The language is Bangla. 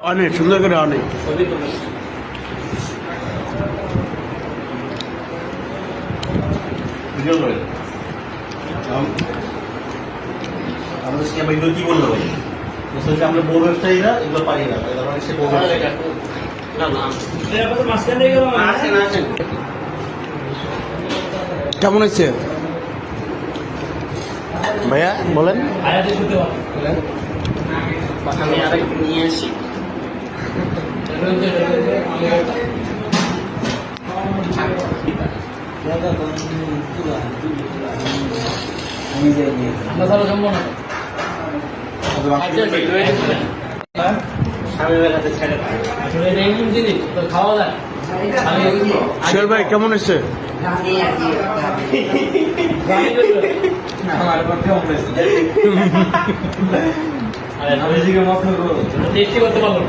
অনেক সুন্দর করে অনেক আমাদের সে এগুলো কি বললো ভাই আমরা বউ ব্যবসায়ীরা এগুলো পারি না সে বউ কেমন হচ্ছে ভাইয়া বলেন আমি আর একটু নিয়ে আসি সোহেল ভাই কেমন হচ্ছে করতে পারবো